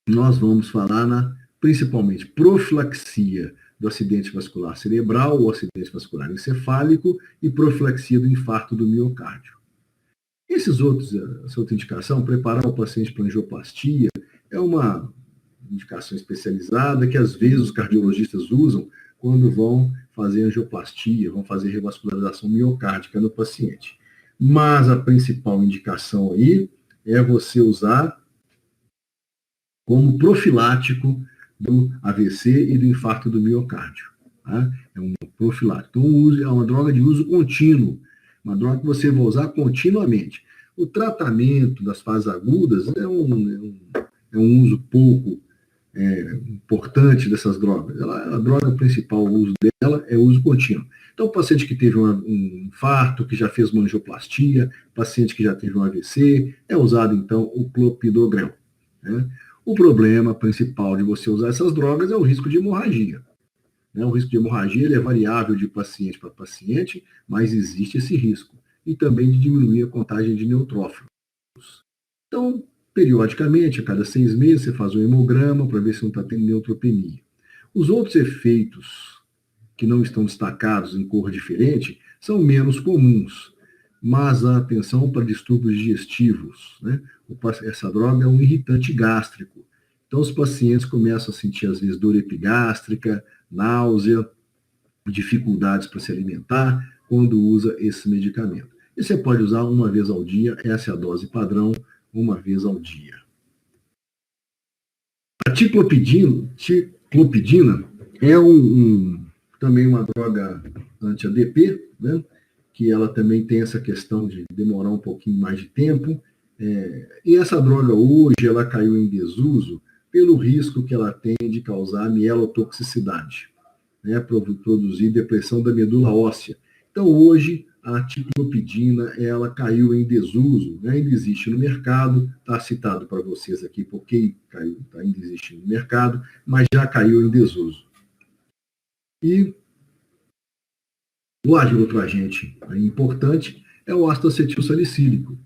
nós vamos falar principalmente, profilaxia do acidente vascular cerebral ou acidente vascular encefálico e profilaxia do infarto do miocárdio. Essa outra indicação, preparar o paciente para angioplastia, é uma indicação especializada que às vezes os cardiologistas usam quando vão fazer angioplastia, vão fazer revascularização miocárdica no paciente. Mas a principal indicação aí é você usar como profilático do AVC e do infarto do miocárdio. Tá? É um profilático. Então, é uma droga de uso contínuo, uma droga que você vai usar continuamente. O tratamento das fases agudas é um uso pouco importante dessas drogas. A droga principal, o uso dela é o uso contínuo. Então, o paciente que teve um infarto, que já fez uma angioplastia, paciente que já teve um AVC, é usado, então, o clopidogrel. Né? O problema principal de você usar essas drogas é o risco de hemorragia. Né? O risco de hemorragia ele é variável de paciente para paciente, mas existe esse risco. E também de diminuir a contagem de neutrófilos. Então, periodicamente, a cada 6 meses, você faz um hemograma para ver se não está tendo neutropenia. Os outros efeitos que não estão destacados em cor diferente são menos comuns, mas a atenção para distúrbios digestivos, né? Essa droga é um irritante gástrico. Então, os pacientes começam a sentir, às vezes, dor epigástrica, náusea, dificuldades para se alimentar quando usa esse medicamento. E você pode usar uma vez ao dia, essa é a dose padrão, uma vez ao dia. A ticlopidina é também uma droga anti-ADP, né? Que ela também tem essa questão de demorar um pouquinho mais de tempo. E essa droga hoje ela caiu em desuso pelo risco que ela tem de causar mielotoxicidade, né? Produzir depressão da medula óssea. Então hoje a ticlopidina ela caiu em desuso, né? Ainda existe no mercado, está citado para vocês aqui porque ainda existe no mercado, mas já caiu em desuso. E outro agente importante é o ácido acetilsalicílico,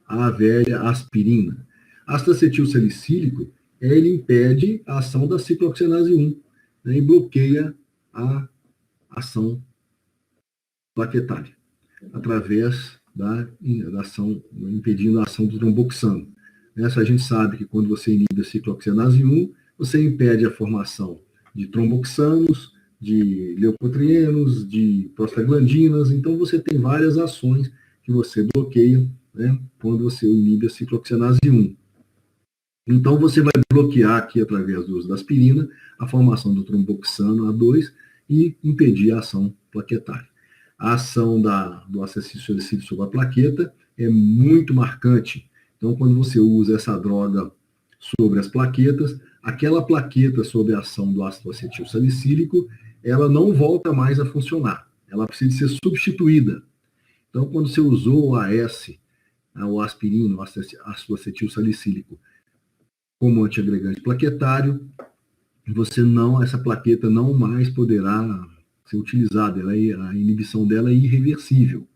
a velha aspirina. Ácido acetilsalicílico, ele impede a ação da ciclooxenase 1, né, e bloqueia a ação plaquetária, através da ação, impedindo a ação do tromboxano. Essa a gente sabe que quando você inibe a ciclooxenase 1, você impede a formação de tromboxanos, de leucotrienos, de prostaglandinas, então você tem várias ações que você bloqueia, né, quando você inibe a ciclooxenase 1. Então você vai bloquear aqui, através do uso da aspirina, a formação do tromboxano A2 e impedir a ação plaquetária. A ação do ácido acetilsalicílico sobre a plaqueta é muito marcante. Então, quando você usa essa droga sobre as plaquetas, aquela plaqueta sob a ação do ácido acetilsalicílico, ela não volta mais a funcionar. Ela precisa ser substituída. Então, quando você usou o AS, o aspirina, o ácido acetilsalicílico, como antiagregante plaquetário, essa plaqueta não mais poderá ser utilizada. A inibição dela é irreversível.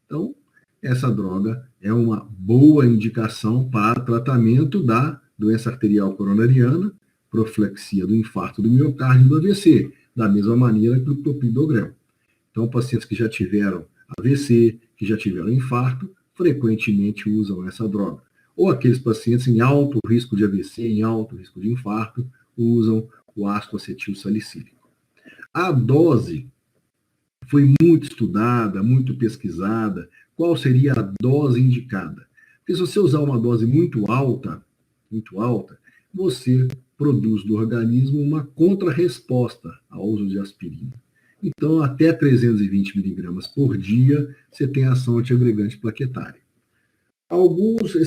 Então, essa droga é uma boa indicação para tratamento da doença arterial coronariana, profilaxia do infarto do miocárdio e do AVC, da mesma maneira que o clopidogrel. Então, pacientes que já tiveram AVC, que já tiveram infarto, frequentemente usam essa droga. Ou aqueles pacientes em alto risco de AVC, em alto risco de infarto, usam o ácido acetilsalicílico. A dose foi muito estudada, muito pesquisada. Qual seria a dose indicada? Porque se você usar uma dose muito alta, você produz do organismo uma contrarresposta ao uso de aspirina. Então, até 320 miligramas por dia, você tem ação antiagregante plaquetária.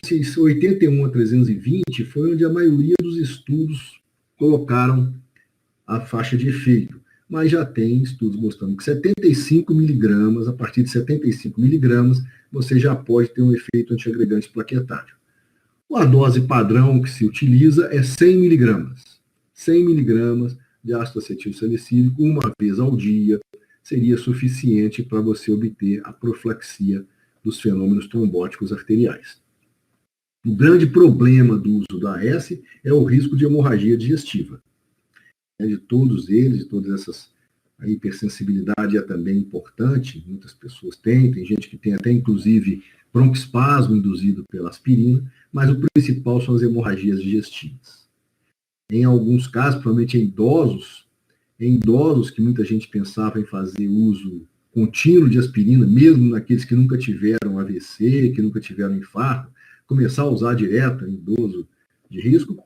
Esses 81 a 320, foi onde a maioria dos estudos colocaram a faixa de efeito. Mas já tem estudos mostrando que 75 miligramas, a partir de 75 miligramas, você já pode ter um efeito antiagregante plaquetário. A dose padrão que se utiliza é 100 miligramas. 100 miligramas de ácido acetilsalicílico, uma vez ao dia, seria suficiente para você obter a profilaxia dos fenômenos trombóticos arteriais. O grande problema do uso da AS é o risco de hemorragia digestiva. De todos eles, de todas essas, a hipersensibilidade é também importante, muitas pessoas têm gente que tem até inclusive broncoespasmo induzido pela aspirina, mas o principal são as hemorragias digestivas. Em alguns casos, provavelmente em idosos que muita gente pensava em fazer uso contínuo de aspirina, mesmo naqueles que nunca tiveram AVC, que nunca tiveram infarto, começar a usar direto em idoso de risco,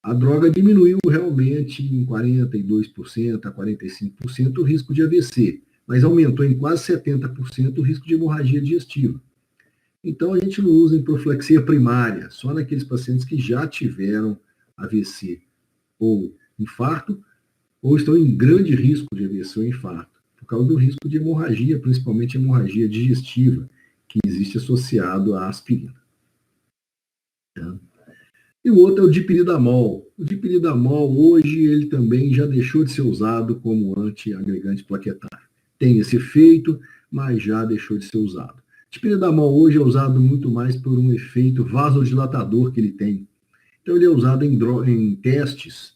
a droga diminuiu realmente em 42% a 45% o risco de AVC, mas aumentou em quase 70% o risco de hemorragia digestiva. Então, a gente não usa em profilaxia primária, só naqueles pacientes que já tiveram AVC ou infarto, ou estão em grande risco de AVC ou infarto, por causa do risco de hemorragia, principalmente hemorragia digestiva, que existe associado à aspirina. E o outro é o dipridamol. O dipridamol, hoje, ele também já deixou de ser usado como antiagregante plaquetário. Tem esse efeito, mas já deixou de ser usado. O dipridamol hoje é usado muito mais por um efeito vasodilatador que ele tem. Então, ele é usado em testes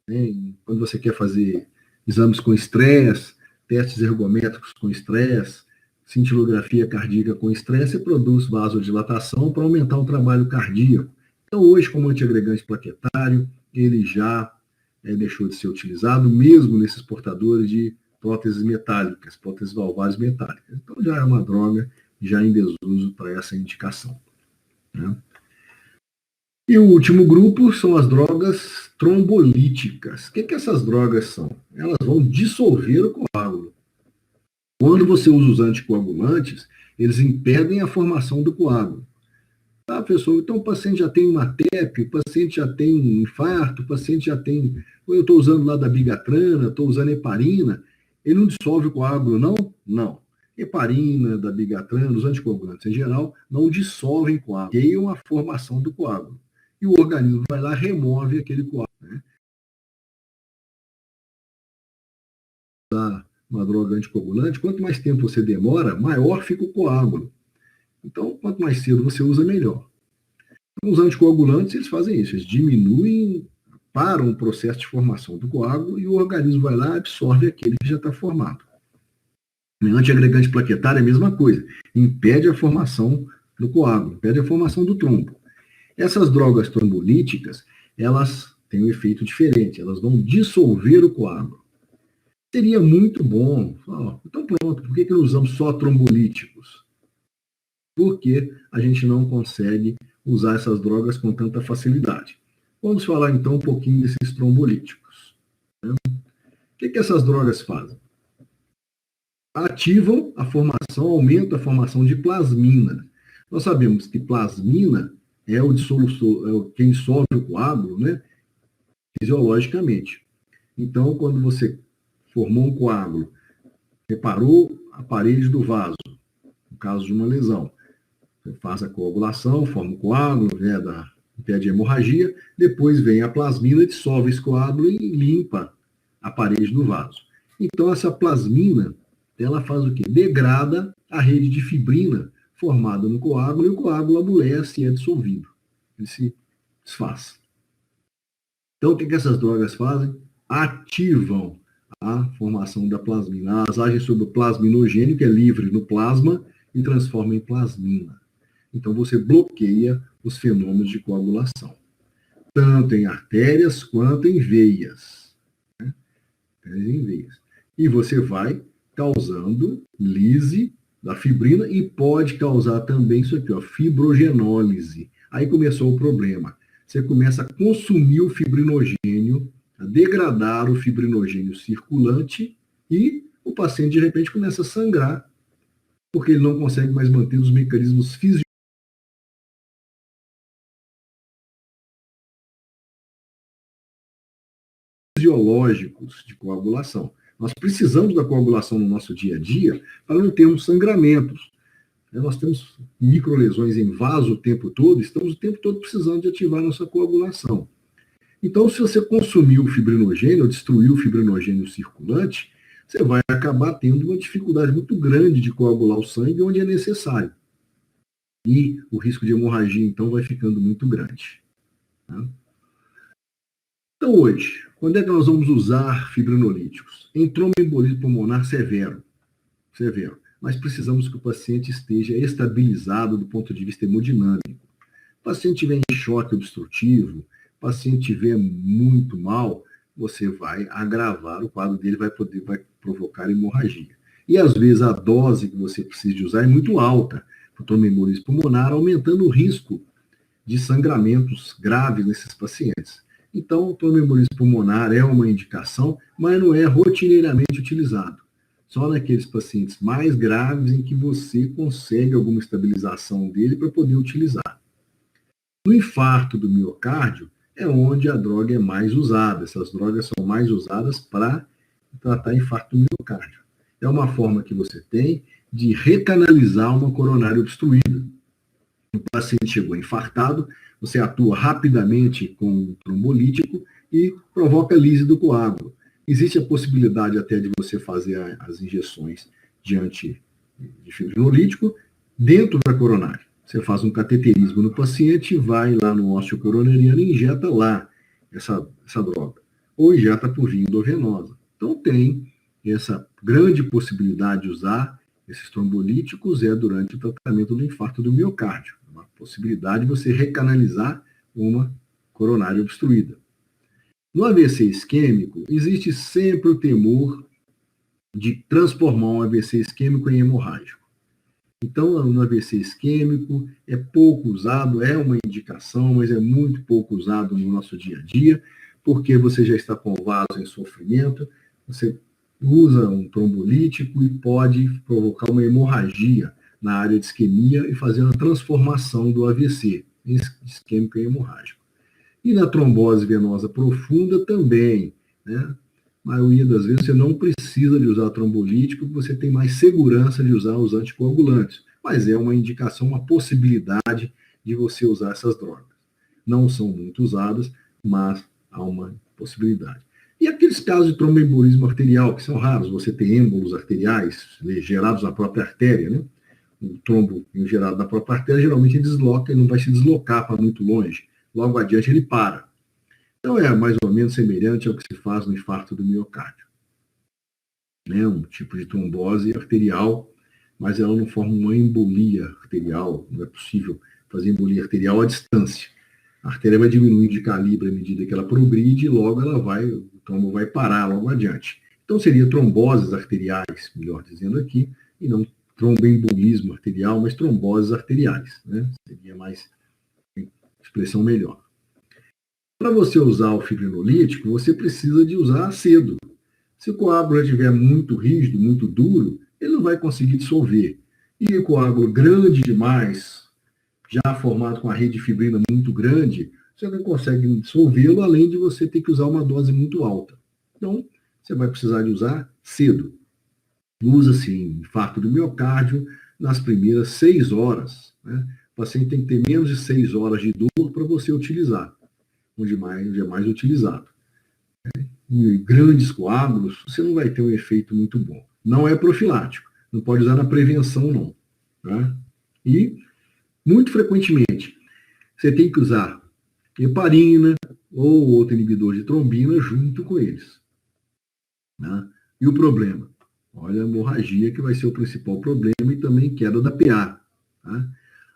né? Quando você quer fazer exames com estresse, testes ergométricos com estresse, cintilografia cardíaca com estresse, você produz vasodilatação para aumentar o trabalho cardíaco. Então, hoje, como antiagregante plaquetário, ele já deixou de ser utilizado, mesmo nesses portadores de próteses metálicas, próteses valvares metálicas. Então, já é uma droga já em desuso para essa indicação, né? E o último grupo são as drogas trombolíticas. O que essas drogas são? Elas vão dissolver o coágulo. Quando você usa os anticoagulantes, eles impedem a formação do coágulo. Tá, pessoal? Então o paciente já tem uma TEP, o paciente já tem um infarto, o paciente já tem. Eu estou usando lá da bigatrana, estou usando heparina. Ele não dissolve o coágulo, não? Não. Heparina, da bigatrana, os anticoagulantes em geral, não dissolvem coágulo, bloqueiam a formação do coágulo. E o organismo vai lá e remove aquele coágulo, né? Uma droga anticoagulante, quanto mais tempo você demora, maior fica o coágulo. Então, quanto mais cedo você usa, melhor. Então, os anticoagulantes, eles fazem isso, eles diminuem, param o processo de formação do coágulo e o organismo vai lá e absorve aquele que já está formado. O antiagregante plaquetário é a mesma coisa, impede a formação do coágulo, impede a formação do trombo. Essas drogas trombolíticas, elas têm um efeito diferente, elas vão dissolver o coágulo. Seria muito bom, então pronto, por que não usamos só trombolíticos? Porque a gente não consegue usar essas drogas com tanta facilidade. Vamos falar então um pouquinho desses trombolíticos, né? O que essas drogas fazem? Ativam a formação, aumentam a formação de plasmina. Nós sabemos que plasmina é o dissolutor, quem dissolve o coágulo, né, fisiologicamente. Então, quando você formou um coágulo, reparou a parede do vaso, no caso de uma lesão, você faz a coagulação, forma o coágulo, impede a hemorragia, depois vem a plasmina, dissolve esse coágulo e limpa a parede do vaso. Então, essa plasmina, ela faz o quê? Degrada a rede de fibrina formada no coágulo, e o coágulo amolece e é dissolvido. Ele se desfaz. Então, o que essas drogas fazem? Ativam a formação da plasmina. Elas agem sobre o plasminogênio, que é livre no plasma, e transforma em plasmina. Então, você bloqueia os fenômenos de coagulação, tanto em artérias quanto em veias. Né? Em veias. E você vai causando lise da fibrina e pode causar também isso aqui, fibrogenólise. Aí começou o problema. Você começa a consumir o fibrinogênio, a degradar o fibrinogênio circulante e o paciente, de repente, começa a sangrar, porque ele não consegue mais manter os mecanismos fisiológicos de coagulação. Nós precisamos da coagulação no nosso dia a dia para não termos sangramentos. Nós temos microlesões em vaso o tempo todo, estamos o tempo todo precisando de ativar nossa coagulação. Então, se você consumir o fibrinogênio, ou destruir o fibrinogênio circulante, você vai acabar tendo uma dificuldade muito grande de coagular o sangue onde é necessário. E o risco de hemorragia, então, vai ficando muito grande. Tá? Então, hoje, quando é que nós vamos usar fibrinolíticos? Em tromboembolismo pulmonar severo. Mas precisamos que o paciente esteja estabilizado do ponto de vista hemodinâmico. O paciente estiver em choque obstrutivo, o paciente estiver muito mal, você vai agravar o quadro dele, vai provocar hemorragia. E às vezes a dose que você precisa de usar é muito alta para o tromboembolismo pulmonar, aumentando o risco de sangramentos graves nesses pacientes. Então, o tromboembolismo pulmonar é uma indicação, mas não é rotineiramente utilizado. Só naqueles pacientes mais graves em que você consegue alguma estabilização dele para poder utilizar. No infarto do miocárdio é onde a droga é mais usada. Essas drogas são mais usadas para tratar infarto do miocárdio. É uma forma que você tem de recanalizar uma coronária obstruída. O paciente chegou infartado, você atua rapidamente com um trombolítico e provoca lise do coágulo. Existe a possibilidade até de você fazer as injeções de fibrinolítico dentro da coronária. Você faz um cateterismo no paciente, vai lá no ósseo coronariano e injeta lá essa droga. ou injeta por via endovenosa. Então, tem essa grande possibilidade de usar esses trombolíticos durante o tratamento do infarto do miocárdio. Uma possibilidade de você recanalizar uma coronária obstruída. No AVC isquêmico, existe sempre o temor de transformar um AVC isquêmico em hemorrágico. Então, no AVC isquêmico, é pouco usado, é uma indicação, mas é muito pouco usado no nosso dia a dia, porque você já está com o vaso em sofrimento, você usa um trombolítico e pode provocar uma hemorragia na área de isquemia e fazer uma transformação do AVC, isquêmico e hemorrágico. E na trombose venosa profunda também, né? A maioria das vezes você não precisa de usar trombolítico, você tem mais segurança de usar os anticoagulantes, mas é uma indicação, uma possibilidade de você usar essas drogas. Não são muito usadas, mas há uma possibilidade. E aqueles casos de tromboembolismo arterial, que são raros, você tem êmbolos arteriais gerados na própria artéria, né? O trombo gerado na própria artéria geralmente desloca e não vai se deslocar para muito longe. Logo adiante ele para. Então é mais ou menos semelhante ao que se faz no infarto do miocárdio. É um tipo de trombose arterial, mas ela não forma uma embolia arterial, não é possível fazer embolia arterial à distância. A artéria vai diminuindo de calibre à medida que ela progride e logo o trombo vai parar logo adiante. Então seria tromboses arteriais, melhor dizendo aqui, e não tromboembolismo arterial, mas tromboses arteriais, né? Seria mais expressão melhor. Para você usar o fibrinolítico, você precisa de usar cedo. Se o coágulo estiver muito rígido, muito duro, ele não vai conseguir dissolver. E o coágulo grande demais, já formado com a rede de fibrina muito grande, você não consegue dissolvê-lo, além de você ter que usar uma dose muito alta. Então, você vai precisar de usar cedo. Usa-se em infarto do miocárdio nas primeiras 6 horas. Né? O paciente tem que ter menos de 6 horas de dor para você utilizar, onde é mais utilizado. Em grandes coágulos, você não vai ter um efeito muito bom. Não é profilático, não pode usar na prevenção, não. Tá? E, muito frequentemente, você tem que usar heparina ou outro inibidor de trombina junto com eles. Né? E o problema? Olha, a hemorragia que vai ser o principal problema e também queda da PA. Tá?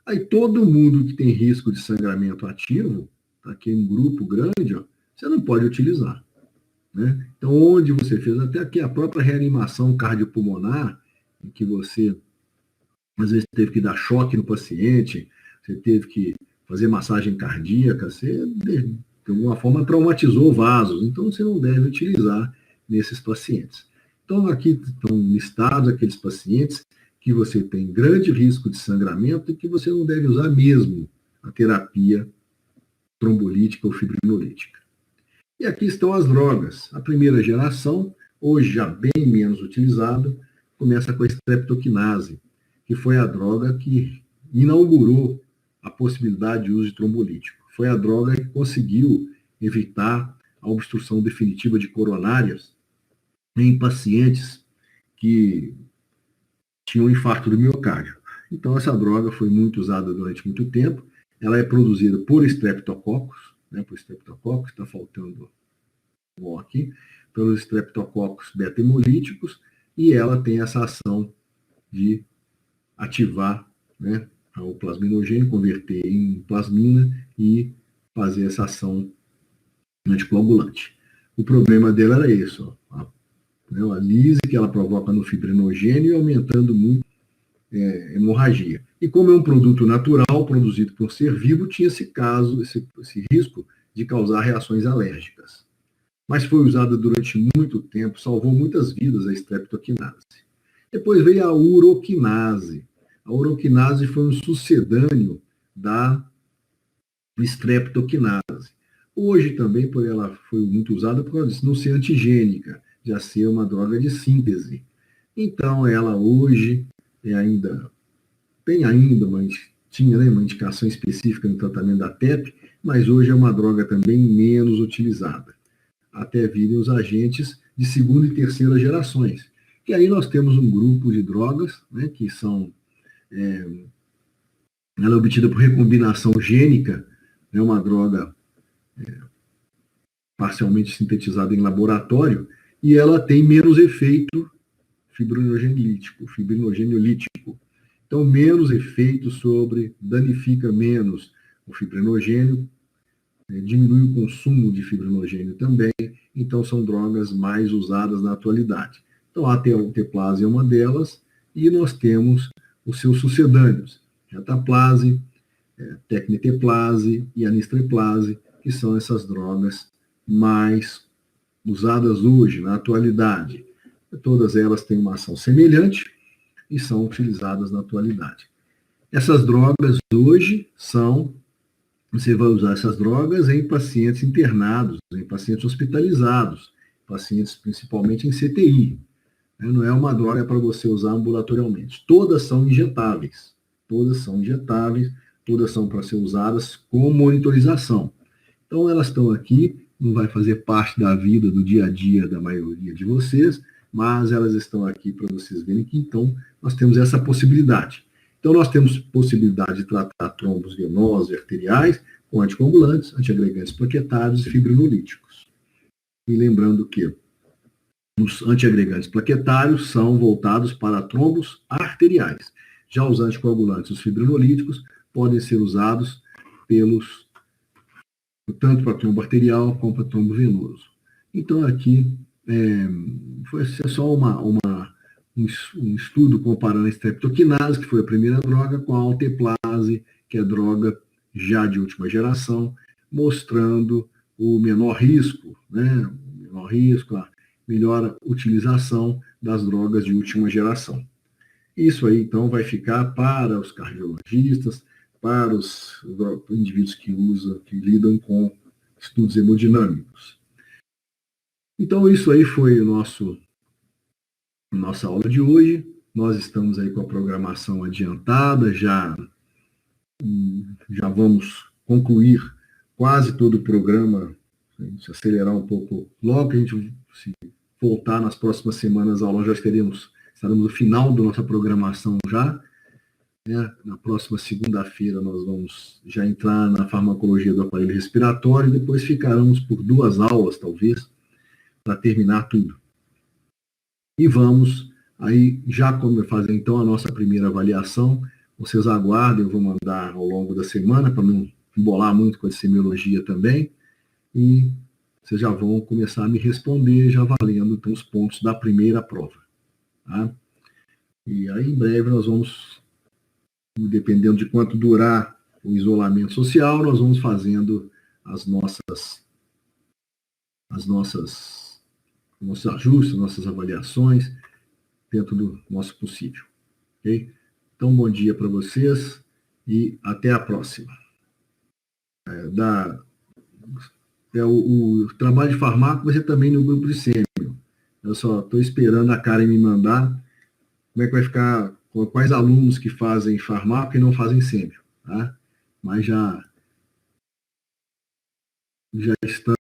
Aí todo mundo que tem risco de sangramento ativo, aqui em um grupo grande, ó, você não pode utilizar. Né? Então, onde você fez, até aqui a própria reanimação cardiopulmonar, em que você, às vezes, teve que dar choque no paciente, você teve que fazer massagem cardíaca, você, de alguma forma, traumatizou vasos, então você não deve utilizar nesses pacientes. Então, aqui estão listados aqueles pacientes que você tem grande risco de sangramento e que você não deve usar mesmo a terapia trombolítica ou fibrinolítica. E aqui estão as drogas. A primeira geração, hoje já bem menos utilizada, começa com a streptokinase, que foi a droga que inaugurou a possibilidade de uso de trombolítico. Foi a droga que conseguiu evitar a obstrução definitiva de coronárias em pacientes que tinham infarto do miocárdio. Então, essa droga foi muito usada durante muito tempo. Ela é produzida por Streptococcus, né, por Streptococcus, está faltando um aqui, pelos Streptococcus beta-hemolíticos, e ela tem essa ação de ativar, né, o plasminogênio, converter em plasmina e fazer essa ação anticoagulante. O problema dela era isso, ó, a lise que ela provoca no fibrinogênio e aumentando muito hemorragia. E como é um produto natural, produzido por um ser vivo, tinha esse risco de causar reações alérgicas. Mas foi usada durante muito tempo, salvou muitas vidas a streptokinase. Depois veio a uroquinase. A uroquinase foi um sucedâneo da streptokinase. Hoje também, por ela foi muito usada por causa disso, não ser antigênica, já ser uma droga de síntese. Então, ela hoje tinha, né, uma indicação específica no tratamento da TEP, mas hoje é uma droga também menos utilizada, até virem os agentes de segunda e terceira gerações. E aí nós temos um grupo de drogas, né, que são, ela é obtida por recombinação gênica, é uma droga parcialmente sintetizada em laboratório, e ela tem menos efeito fibrinogeniolítico. Então, menos efeito danifica menos o fibrinogênio, diminui o consumo de fibrinogênio também, então são drogas mais usadas na atualidade. Então, a alteplase é uma delas, e nós temos os seus sucedâneos, retaplase, tecniteplase e anistreplase, que são essas drogas mais usadas hoje, na atualidade. Todas elas têm uma ação semelhante e são utilizadas na atualidade. Essas drogas hoje você vai usar essas drogas em pacientes internados, em pacientes hospitalizados, pacientes principalmente em CTI. Não é uma droga para você usar ambulatorialmente. Todas são injetáveis, todas são para ser usadas com monitorização. Então, elas estão aqui, não vai fazer parte da vida, do dia a dia da maioria de vocês, mas elas estão aqui para vocês verem que, então, nós temos essa possibilidade. Então, nós temos possibilidade de tratar trombos venosos e arteriais com anticoagulantes, antiagregantes plaquetários e fibrinolíticos. E lembrando que os antiagregantes plaquetários são voltados para trombos arteriais. Já os anticoagulantes, os fibrinolíticos, podem ser usados tanto para trombo arterial como para trombo venoso. Então, aqui foi só um estudo comparando a streptokinase, que foi a primeira droga, com a alteplase, que é droga já de última geração, mostrando o menor risco, a melhor utilização das drogas de última geração. Isso aí, então, vai ficar para os cardiologistas, para os indivíduos que lidam com estudos hemodinâmicos. Então, isso aí foi nossa aula de hoje. Nós estamos aí com a programação adiantada, já vamos concluir quase todo o programa, se acelerar um pouco. Logo que a gente se voltar nas próximas semanas, a aula já estaremos no final da nossa programação já. Na próxima segunda-feira nós vamos já entrar na farmacologia do aparelho respiratório e depois ficaremos por 2 aulas, talvez, para terminar tudo. E vamos aí já fazer então a nossa primeira avaliação. Vocês aguardem, eu vou mandar ao longo da semana para não embolar muito com a semiologia também. E vocês já vão começar a me responder, já valendo então os pontos da primeira prova. Tá? E aí em breve nós vamos, dependendo de quanto durar o isolamento social, nós vamos fazendo os nossos ajustes, nossas avaliações, dentro do nosso possível. Ok? Então, bom dia para vocês e até a próxima. O trabalho de farmácia vai ser também no grupo de sêmio. Eu só estou esperando a Karen me mandar como é que vai ficar, quais alunos que fazem farmácia e não fazem sêmio. Tá? Mas já estamos